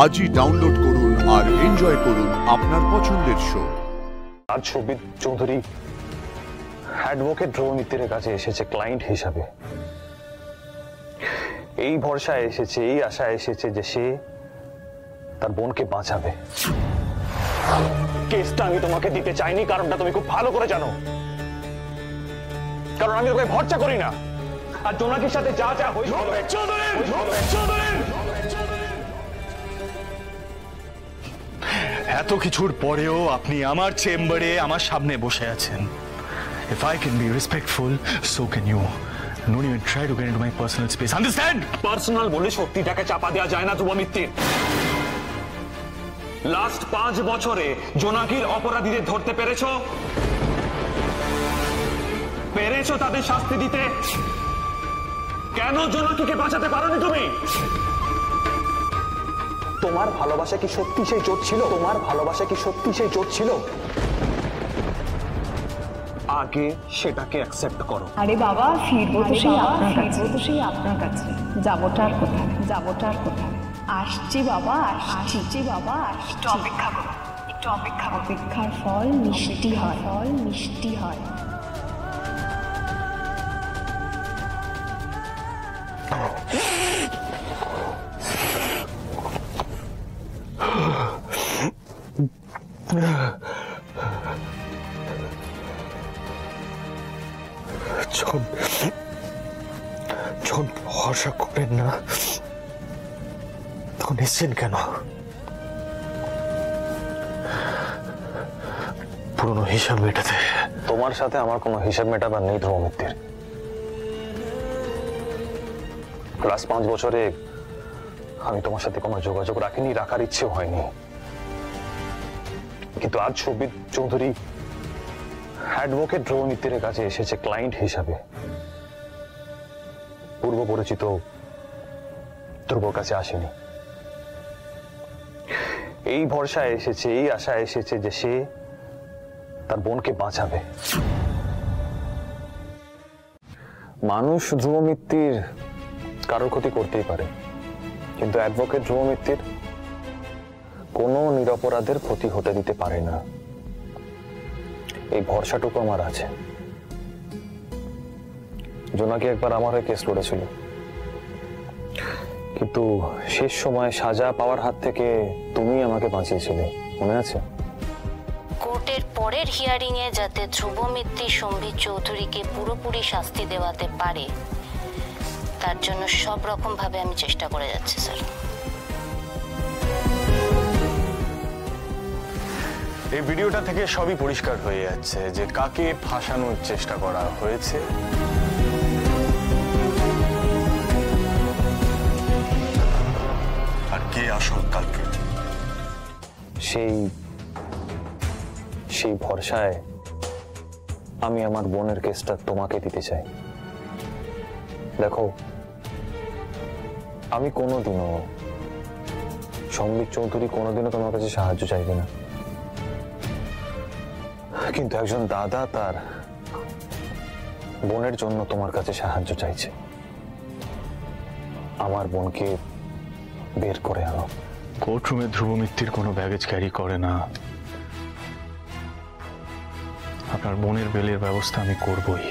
আজই ডাউনলোড করুন আর এনজয় করুন আপনার পছন্দের শো। আজ শোভিত চৌধুরী অ্যাডভোকেট ধ্রুব মিত্রের কাছে এসেছে ক্লায়েন্ট হিসাবে। এই ভরসায় এসেছে, এই আশায় এসেছে যে সে তার বোনকে বাঁচাবে। কেসটা আমি তোমাকে দিতে চাইনি, কারণটা তুমি খুব ভালো করে জানো। কারণ আমি তোকে ভরসা করি না। আর জোনাকির সাথে যা যা হয়েছে, এত কিছুর পরেও আপনি আমার চেম্বারে আমার সামনে বসে আছেন। If I can be respectful, so can you. Don't even try to get into my personal space. Understand? Personal বলে সত্যিটাকে চাপা দেওয়া যায় না ধ্রুব মিত্র। লাস্ট 5 বছরে জোনাকির অপরাধীদের ধরতে পেরেছো? পেরেছো তাদের শাস্তি দিতে? কেন জোনাকিকে বাঁচাতে পারোনি তুমি? তোমার ভালোবাসা কি সত্যি সেই জোট ছিল? তোমার ভালোবাসা কি সত্যি সেই জোট ছিল? আগে সেটাকে অ্যাকসেপ্ট করো। আরে বাবা, ফিরবো তো সেই আপনার কাছে। যাবোটার কোথায়? আসছি বাবা, আসছি। একটু অপেক্ষা করো, অপেক্ষার ফল মিষ্টি হয়। যখন ভরসা করেন না তখন এসছেন কেন? পুরনো হিসাব মেটাতে। তোমার সাথে আমার কোনো হিসাব মেটাবার নেই ধ্রুব মিত্রের। লাস্ট 5 বছরে আমি তোমার সাথে কোনো যোগাযোগ রাখিনি, রাখার ইচ্ছেও হয়নি। কিন্তু আজ শোভিত চৌধুরী অ্যাডভোকেট ধ্রুব মিত্রের কাছে এসেছে ক্লায়েন্ট হিসাবে। পূর্ব পরিচিত ধ্রুবর কাছে আসেনি। এই ভরসায় এসেছে, এই আশায় এসেছে যে সে তার বোনকে বাঁচাবে। মানুষ ধ্রুব মিত্রের কারোর ক্ষতি করতেই পারে, কিন্তু অ্যাডভোকেট ধ্রুব মিত্রের কোনো নিরপরাধের ক্ষতি হতে দিতে পারে না। এই ভরসাটুকু আমার আছে। জোনাকি একবার আমার হয়ে কেস লড়েছিল, কিন্তু শেষ সময় সাজা পাওয়ার হাত থেকে তুমি আমাকে বাঁচিয়েছিলে, মনে আছে? কোর্টের পরের হিয়ারিং এ যাতে ধ্রুব মিত্র সম্বিত চৌধুরীকে পুরোপুরি শাস্তি দেওয়াতে পারে, তার জন্য সব রকম ভাবে আমি চেষ্টা করে যাচ্ছি স্যার। এই ভিডিওটা থেকে সবই পরিষ্কার হয়ে যাচ্ছে যে কাকে ফাঁসানোর চেষ্টা করা হয়েছে। আর কে আসল কালপ্রিট। সেই ভরসায় আমি আমার বোনের কেসটা তোমাকে দিতে চাই। দেখো, আমি কোনোদিনও সম্বিত চৌধুরী কোনোদিনও তোমার কাছে সাহায্য চাইবে না, কিন্তু একজন দাদা তার বোনের জন্য তোমার কাছে সাহায্য চাইছে। আমার বোনকে বের করে আনো। কোর্টরুমে ধ্রুব মিত্রের কোনো ব্যাগেজ ক্যারি করে না। আপনার বোনের বেলের ব্যবস্থা আমি করবই।